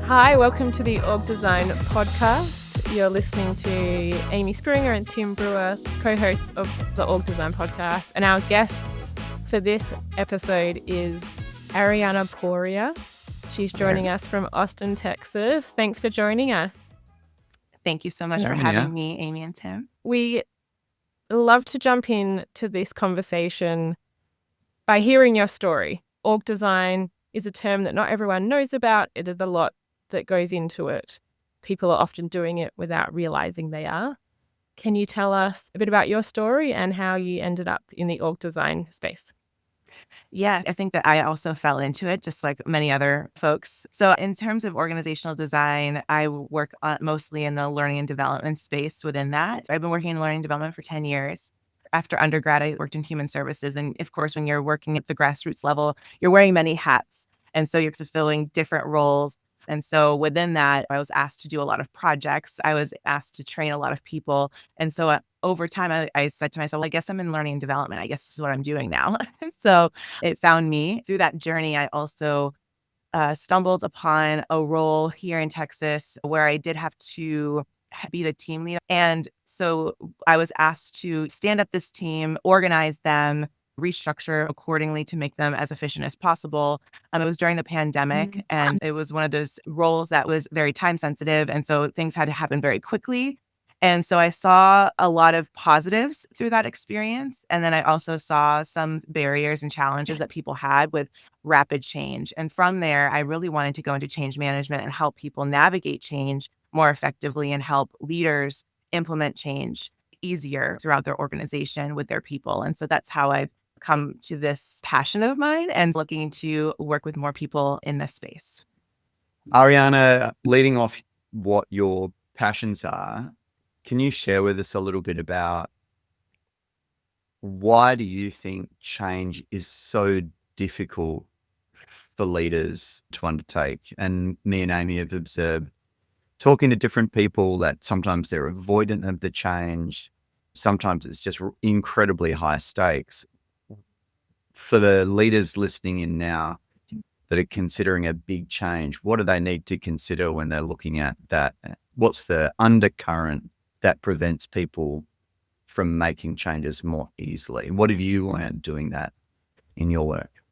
Hi, welcome to the Org Design podcast. You're listening to Amy Springer and Tim Brewer, co-hosts of the Org Design podcast. And our guest for this episode is Ariana Poirier. She's joining us from Austin, Texas. Thanks for joining us. Thank you so much for having me, Amy and Tim. We love to jump into this conversation by hearing your story. Org design is a term that not everyone knows about. It is a lot that goes into it. People are often doing it without realizing they are. Can you tell us a bit about your story and how you ended up in the org design space? Yeah, I think that I also fell into it, just like many other folks. So in terms of organizational design, I work mostly in the learning and development space within that. I've been working in learning and development for 10 years. After undergrad, I worked in human services. And of course, when you're working at the grassroots level, you're wearing many hats. And so you're fulfilling different roles. And so within that, I was asked to do a lot of projects. I was asked to train a lot of people. And so over time, I said to myself, well, I guess I'm in learning and development. I guess this is what I'm doing now. So it found me. Through that journey, I also stumbled upon a role here in Texas where I did have to be the team leader. And so I was asked to stand up this team, organize them, restructure accordingly to make them as efficient as possible. It was during the pandemic, and it was one of those roles that was very time sensitive. And so things had to happen very quickly. And so I saw a lot of positives through that experience. And then I also saw some barriers and challenges that people had with rapid change. And from there, I really wanted to go into change management and help people navigate change more effectively and help leaders implement change easier throughout their organization with their people. And so that's how I've come to this passion of mine and looking to work with more people in this space. Ariana, leading off what your passions are, can you share with us a little bit about why do you think change is so difficult for leaders to undertake? And me and Amy have observed talking to different people that sometimes they're avoidant of the change. Sometimes it's just incredibly high stakes. For the leaders listening in now that are considering a big change, what do they need to consider when they're looking at that? What's the undercurrent that prevents people from making changes more easily? What have you learned doing that in your work?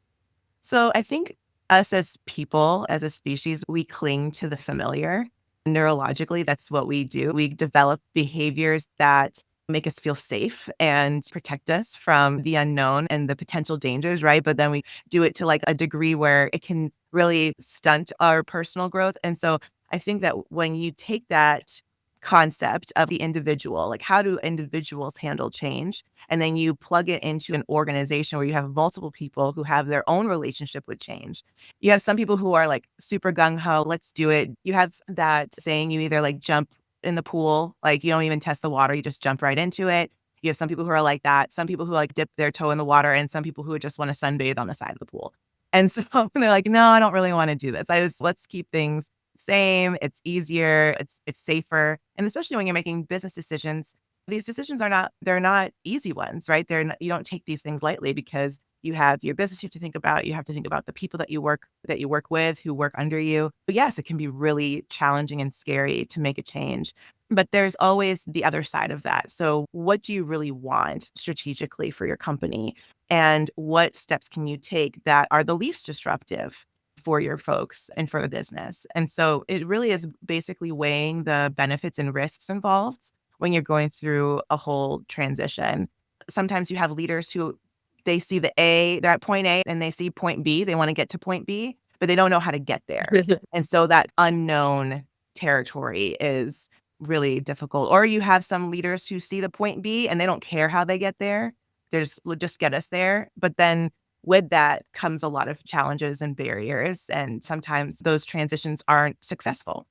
So I think us as people, as a species, we cling to the familiar. Neurologically, that's what we do. We develop behaviors that make us feel safe and protect us from the unknown and the potential dangers, right? But then we do it to like a degree where it can really stunt our personal growth. And so I think that when you take that concept of the individual, like how do individuals handle change? And then you plug it into an organization where you have multiple people who have their own relationship with change. You have some people who are like super gung-ho, let's do it. You have that saying, you either like jump in the pool, like you don't even test the water, you just jump right into it. You have some people who are like that, some people who like dip their toe in the water, and some people who just want to sunbathe on the side of the pool. And so they're like, no, I don't really want to do this. Let's keep things same. It's easier. It's safer. And especially when you're making business decisions, these decisions they're not easy ones, right? You don't take these things lightly because you have your business you have to think about. You have to think about the people that you work with, who work under you. But yes, it can be really challenging and scary to make a change. But there's always the other side of that. So what do you really want strategically for your company? And what steps can you take that are the least disruptive for your folks and for the business? And so it really is basically weighing the benefits and risks involved when you're going through a whole transition. Sometimes you have leaders who they see they're at point A and they see point B, they want to get to point B, but they don't know how to get there. And so that unknown territory is really difficult. Or you have some leaders who see the point B and they don't care how they get there. Just get us there. But then with that comes a lot of challenges and barriers. And sometimes those transitions aren't successful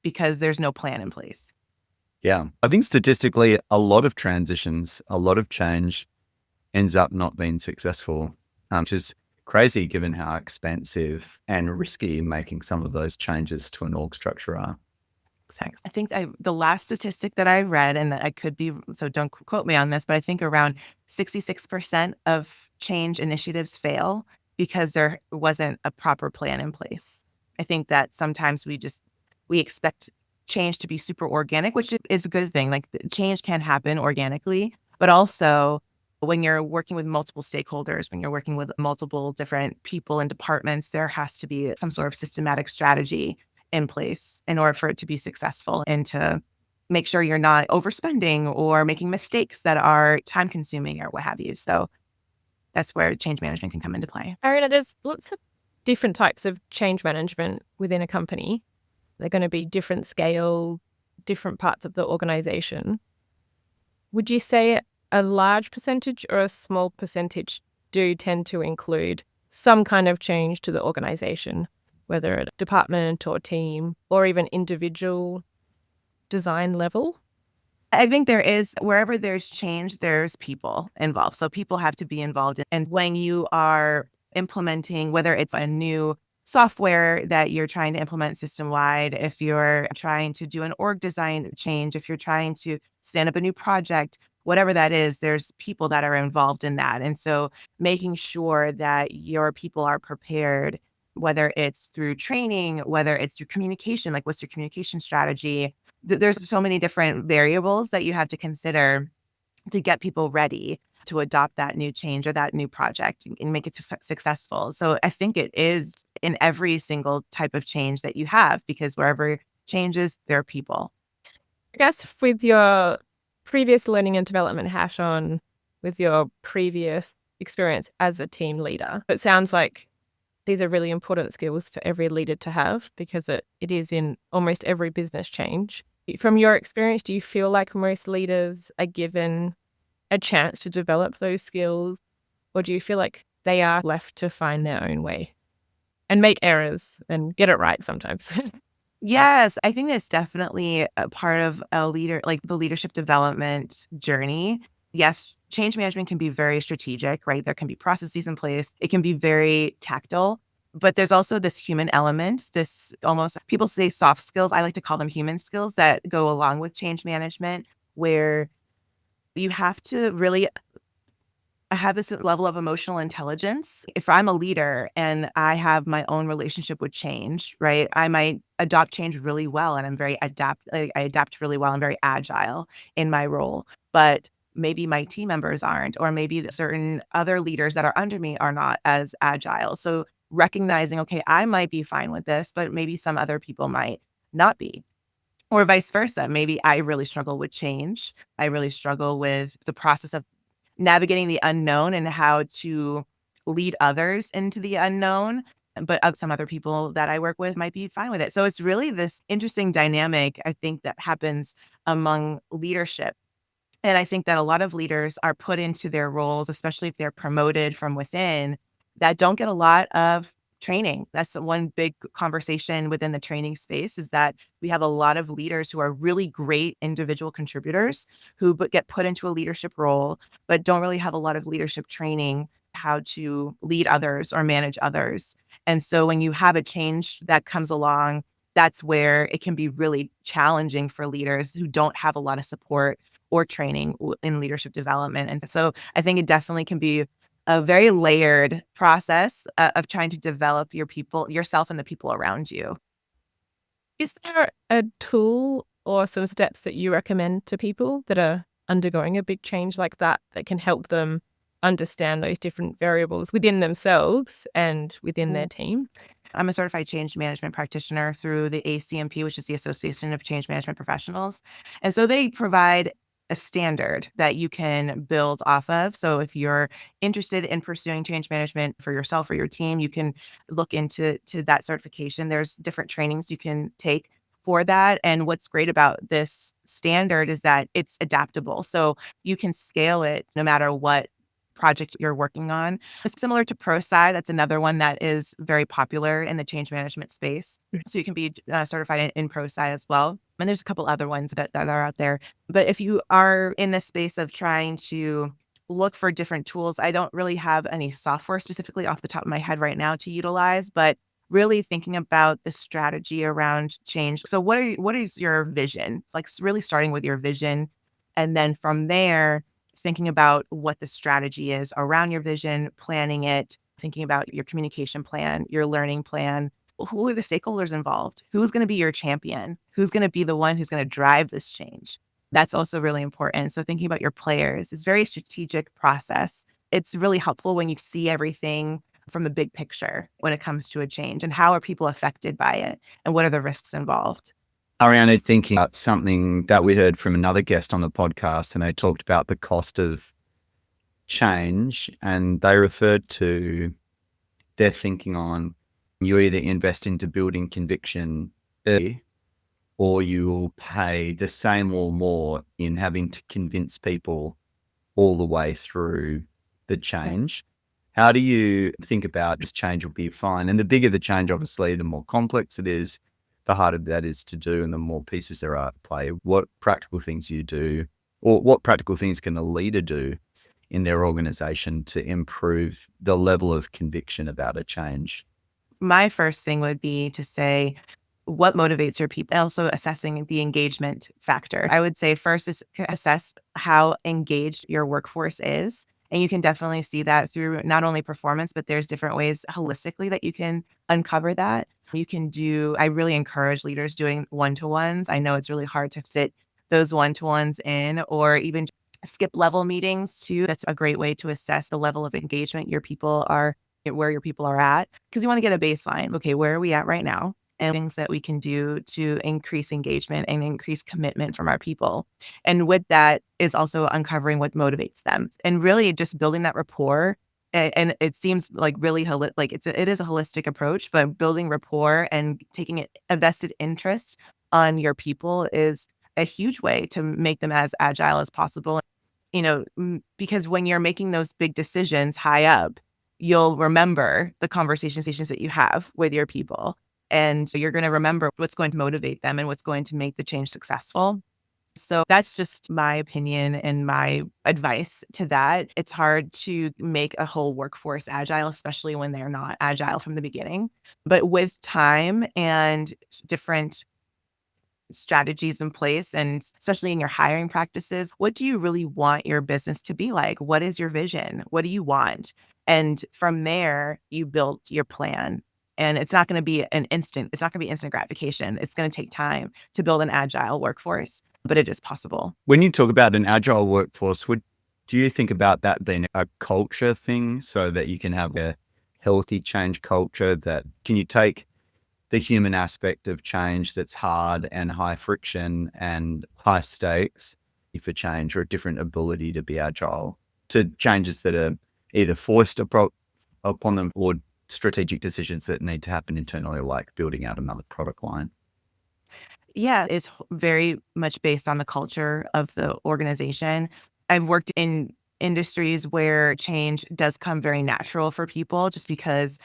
because there's no plan in place. Yeah. I think statistically, a lot of transitions, a lot of change ends up not being successful, which is crazy given how expensive and risky making some of those changes to an org structure are. Exactly. I think the last statistic that I read, and I could be, so don't quote me on this, but I think around 66% of change initiatives fail because there wasn't a proper plan in place. I think that sometimes we expect change to be super organic, which is a good thing. Like change can happen organically, but also when you're working with multiple stakeholders, when you're working with multiple different people and departments, there has to be some sort of systematic strategy in place in order for it to be successful and to make sure you're not overspending or making mistakes that are time consuming or what have you. So that's where change management can come into play. Ariana, there's lots of different types of change management within a company. They're going to be different scale, different parts of the organization. Would you say a large percentage or a small percentage do tend to include some kind of change to the organization, whether at a department or team or even individual design level? I think there is, wherever there's change, there's people involved. So people have to be involved. And when you are implementing, whether it's a new software that you're trying to implement system wide, if you're trying to do an org design change, if you're trying to stand up a new project, whatever that is, there's people that are involved in that. And so making sure that your people are prepared, whether it's through training, whether it's through communication, like what's your communication strategy? There's so many different variables that you have to consider to get people ready to adopt that new change or that new project and make it successful. So I think it is in every single type of change that you have, because wherever changes, there are people. I guess with your previous learning and development hat on, with your previous experience as a team leader, it sounds like these are really important skills for every leader to have because it is in almost every business change. From your experience, do you feel like most leaders are given a chance to develop those skills, or do you feel like they are left to find their own way and make errors and get it right sometimes? Yes, I think that's definitely a part of a leader, like the leadership development journey. Yes, change management can be very strategic, right? There can be processes in place. It can be very tactile, but there's also this human element, this almost, people say soft skills. I like to call them human skills that go along with change management, where you have to really have this level of emotional intelligence. If I'm a leader and I have my own relationship with change, right? I might adopt change really well and I adapt really well. I'm very agile in my role. But maybe my team members aren't, or maybe certain other leaders that are under me are not as agile. So recognizing, okay, I might be fine with this, but maybe some other people might not be. Or vice versa. Maybe I really struggle with change. I really struggle with the process of navigating the unknown and how to lead others into the unknown. But some other people that I work with might be fine with it. So it's really this interesting dynamic, I think, that happens among leadership. And I think that a lot of leaders are put into their roles, especially if they're promoted from within, that don't get a lot of training. That's the one big conversation within the training space, is that we have a lot of leaders who are really great individual contributors who get put into a leadership role, but don't really have a lot of leadership training, how to lead others or manage others. And so when you have a change that comes along, that's where it can be really challenging for leaders who don't have a lot of support or training in leadership development. And so I think it definitely can be a very layered process of trying to develop your people, yourself and the people around you. Is there a tool or some steps that you recommend to people that are undergoing a big change like that that can help them understand those different variables within themselves and within their team? I'm a certified change management practitioner through the ACMP, which is the Association of Change Management Professionals. And so they provide a standard that you can build off of. So if you're interested in pursuing change management for yourself or your team, you can look into that certification. There's different trainings you can take for that. And what's great about this standard is that it's adaptable. So you can scale it no matter what project you're working on. It's similar to ProSci. That's another one that is very popular in the change management space. So you can be certified in ProSci as well. And there's a couple other ones that are out there. But if you are in the space of trying to look for different tools, I don't really have any software specifically off the top of my head right now to utilize, but really thinking about the strategy around change. So what is your vision? Like really starting with your vision. And then from there, thinking about what the strategy is around your vision, planning it, thinking about your communication plan, your learning plan, who are the stakeholders involved? Who's going to be your champion? Who's going to be the one who's going to drive this change? That's also really important. So thinking about your players is very strategic process. It's really helpful when you see everything from the big picture when it comes to a change, and how are people affected by it and what are the risks involved. Ariana, thinking about something that we heard from another guest on the podcast, and they talked about the cost of change, and they referred to their thinking on you either invest into building conviction early, or you will pay the same or more in having to convince people all the way through the change. How do you think about this change will be fine? And the bigger the change, obviously, the more complex it is, the harder that is to do, and the more pieces there are to play. What practical things you do, or what practical things can a leader do in their organization to improve the level of conviction about a change? My first thing would be to say, what motivates your people? Also assessing the engagement factor. I would say first is assess how engaged your workforce is. And you can definitely see that through not only performance, but there's different ways holistically that you can uncover that. You can do, I really encourage leaders doing one-to-ones. I know it's really hard to fit those one-to-ones in, or even skip level meetings too. That's a great way to assess the level of engagement where your people are at, because you want to get a baseline. Okay, where are we at right now? And things that we can do to increase engagement and increase commitment from our people. And with that is also uncovering what motivates them, and really just building that rapport. And it seems like really it is a holistic approach, but building rapport and taking a vested interest on your people is a huge way to make them as agile as possible. Because when you're making those big decisions high up, you'll remember the conversations that you have with your people. And so you're going to remember what's going to motivate them and what's going to make the change successful. So that's just my opinion and my advice to that. It's hard to make a whole workforce agile, especially when they're not agile from the beginning. But with time and different strategies in place, and especially in your hiring practices, what do you really want your business to be like? What is your vision? What do you want? And from there, you build your plan. And it's not going to be it's not going to be instant gratification. It's going to take time to build an agile workforce, but it is possible. When you talk about an agile workforce, do you think about that being a culture thing, so that you can have a healthy change culture? Can you take the human aspect of change that's hard and high friction and high stakes for change, or a different ability to be agile to changes that are either forced upon them, or strategic decisions that need to happen internally, like building out another product line? Yeah, it's very much based on the culture of the organization. I've worked in industries where change does come very natural for people, just because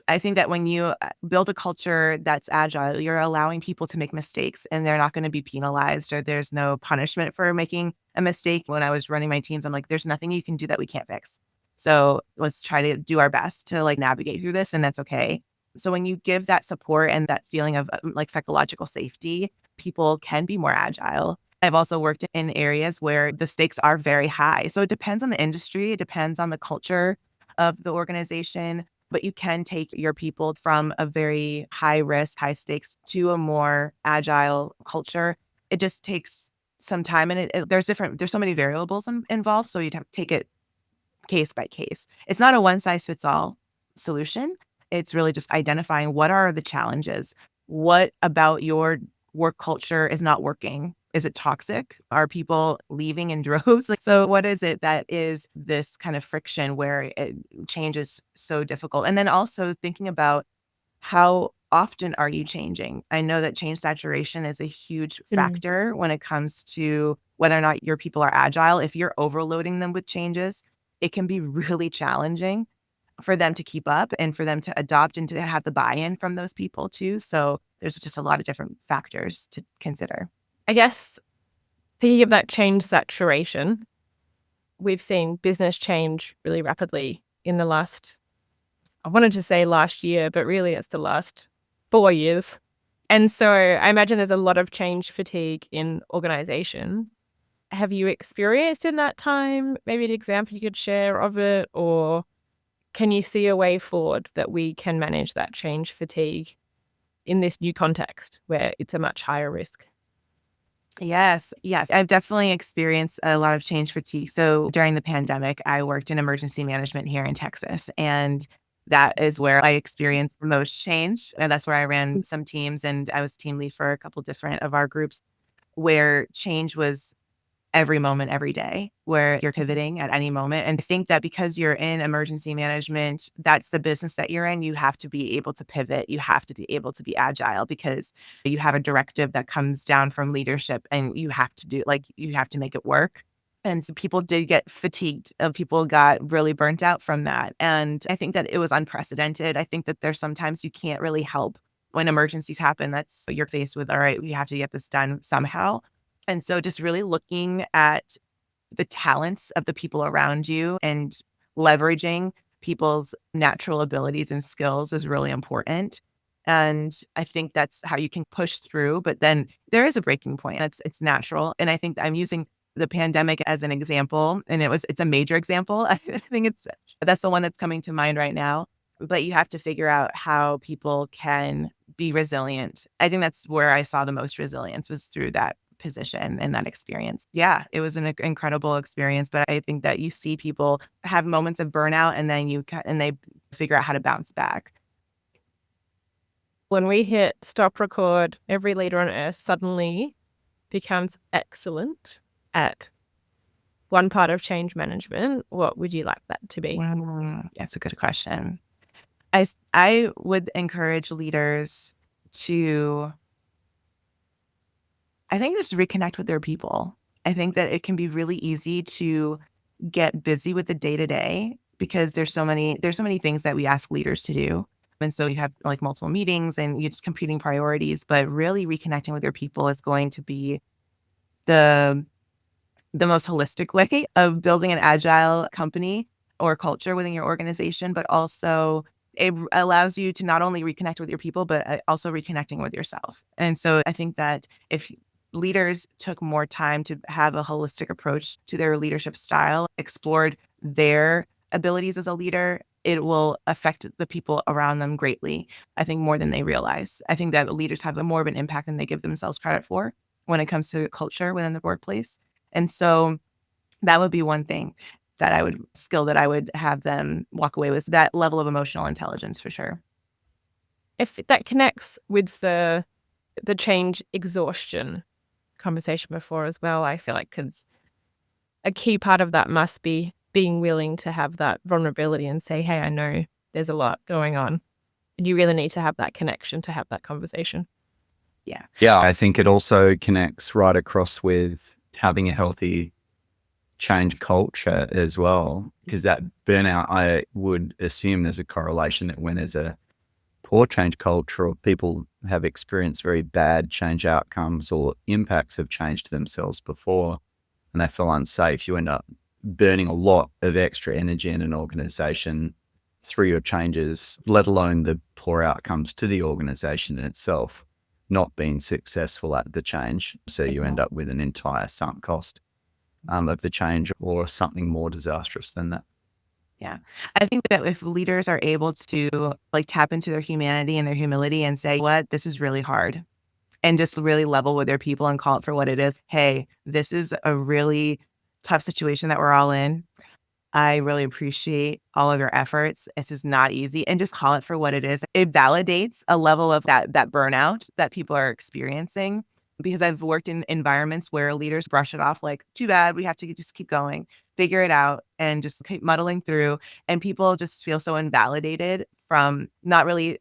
I think that when you build a culture that's agile, you're allowing people to make mistakes, and they're not going to be penalized, or there's no punishment for making a mistake. When I was running my teams, I'm like, there's nothing you can do that we can't fix. So let's try to do our best to navigate through this, and that's okay. So when you give that support and that feeling of psychological safety, people can be more agile. I've also worked in areas where the stakes are very high. So it depends on the industry. It depends on the culture of the organization, but you can take your people from a very high risk, high stakes to a more agile culture. It just takes some time, and there's so many variables involved. So you'd have to take it case by case. It's not a one size fits all solution. It's really just identifying what are the challenges. What about your work culture is not working? Is it toxic? Are people leaving in droves? So what is it that is this kind of friction where change is so difficult? And then also thinking about how often are you changing? I know that change saturation is a huge factor when it comes to whether or not your people are agile. If you're overloading them with changes, it can be really challenging for them to keep up and for them to adopt and to have the buy-in from those people too. So there's just a lot of different factors to consider. I guess thinking of that change saturation, we've seen business change really rapidly in the last, I wanted to say last year, but really it's the last 4 years. And so I imagine there's a lot of change fatigue in organizations. Have you experienced in that time maybe an example you could share of it, or Can you see a way forward that we can manage that change fatigue in this new context where it's a much higher risk? Yes, yes. I've definitely experienced a lot of change fatigue. So during the pandemic, I worked in emergency management here in Texas, and that is where I experienced the most change. And that's where I ran some teams, and I was team lead for a couple different of our groups where change was every moment, every day, where you're pivoting at any moment. And I think that because you're in emergency management, that's the business that you're in. You have to be able to pivot. You have to be able to be agile because you have a directive that comes down from leadership and you have to do, like, you have to make it work. And so people did get fatigued. People got really burnt out from that. And I think that it was unprecedented. I think that there's sometimes you can't really help when emergencies happen. That's you're faced with, all right, we have to get this done somehow. And so just really looking at the talents of the people around you and leveraging people's natural abilities and skills is really important. And I think that's how you can push through. But then there is a breaking point. It's natural. And I think I'm using the pandemic as an example. And it's a major example. I think that's the one that's coming to mind right now. But you have to figure out how people can be resilient. I think that's where I saw the most resilience was through that position and that experience. Yeah, it was an incredible experience, but I think that you see people have moments of burnout and then and they figure out how to bounce back. When we hit stop record, every leader on earth suddenly becomes excellent at one part of change management. What would you like that to be? That's a good question. I would encourage leaders to, I think, just reconnect with their people. I think that it can be really easy to get busy with the day-to-day because there's so many things that we ask leaders to do. And so you have like multiple meetings and you're just competing priorities, but really reconnecting with your people is going to be the most holistic way of building an agile company or culture within your organization, but also it allows you to not only reconnect with your people, but also reconnecting with yourself. And so I think that if leaders took more time to have a holistic approach to their leadership style, explored their abilities as a leader, it will affect the people around them greatly, I think, more than they realize. I think that leaders have more of an impact than they give themselves credit for when it comes to culture within the workplace. And so that would be one thing that I would have them walk away with, that level of emotional intelligence for sure. If that connects with the change exhaustion conversation before as well, I feel like because a key part of that must be being willing to have that vulnerability and say, hey, I know there's a lot going on. And you really need to have that connection to have that conversation. Yeah. Yeah, I think it also connects right across with having a healthy change culture as well, because that burnout, I would assume there's a correlation that when there's a poor change culture or people have experienced very bad change outcomes or impacts of change to themselves before and they feel unsafe, you end up burning a lot of extra energy in an organization through your changes, let alone the poor outcomes to the organization in itself, not being successful at the change. So you end up with an entire sunk cost of the change or something more disastrous than that. Yeah. I think that if leaders are able to like tap into their humanity and their humility and say, what, this is really hard, and just really level with their people and call it for what it is. Hey, this is a really tough situation that we're all in. I really appreciate all of your efforts. This is not easy. And just call it for what it is. It validates a level of that burnout that people are experiencing. Because I've worked in environments where leaders brush it off like, too bad, we have to just keep going, figure it out, and just keep muddling through. And people just feel so invalidated from not really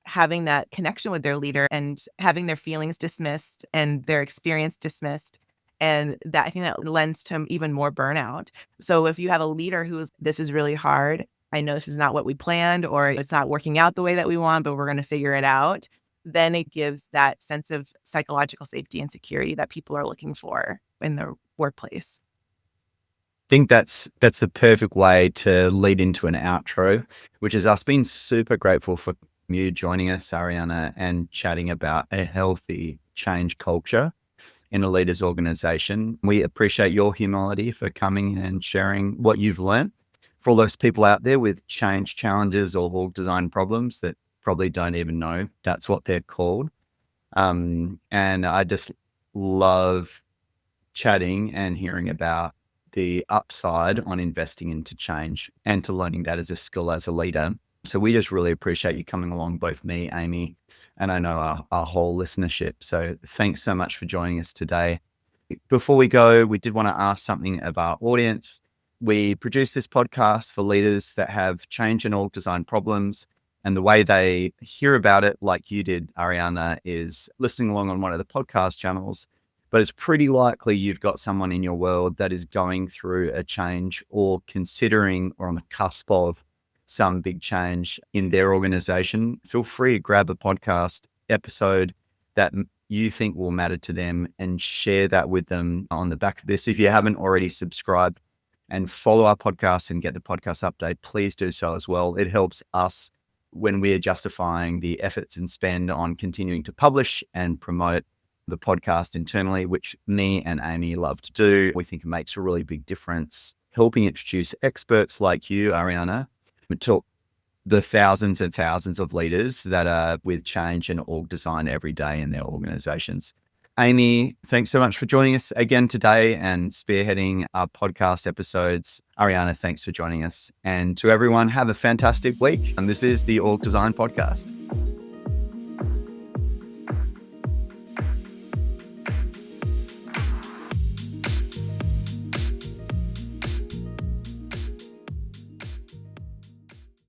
having that connection with their leader and having their feelings dismissed and their experience dismissed. And that, I think that lends to even more burnout. So if you have a leader who's, this is really hard, I know this is not what we planned, or it's not working out the way that we want, but we're going to figure it out, then it gives that sense of psychological safety and security that people are looking for in their workplace. I think that's the perfect way to lead into an outro, which is us being super grateful for you joining us, Ariana, and chatting about a healthy change culture in a leader's organization. We appreciate your humility for coming and sharing what you've learned for all those people out there with change challenges or org design problems that probably don't even know that's what they're called. And I just love chatting and hearing about the upside on investing into change and to learning that as a skill as a leader. So we just really appreciate you coming along, both me, Amy, and I know our whole listenership. So thanks so much for joining us today. Before we go, we did want to ask something of our audience. We produce this podcast for leaders that have change and org design problems. And the way they hear about it, like you did, Ariana, is listening along on one of the podcast channels. But it's pretty likely you've got someone in your world that is going through a change or considering or on the cusp of some big change in their organization. Feel free to grab a podcast episode that you think will matter to them and share that with them on the back of this. If you haven't already subscribed and follow our podcast and get the podcast update, please do so as well. It helps us when we are justifying the efforts and spend on continuing to publish and promote the podcast internally, which me and Amy love to do. We think it makes a really big difference helping introduce experts like you, Ariana, to the thousands and thousands of leaders that are with change and org design every day in their organizations. Amy, thanks so much for joining us again today and spearheading our podcast episodes. Ariana, thanks for joining us. And to everyone, have a fantastic week. And this is the Org Design Podcast.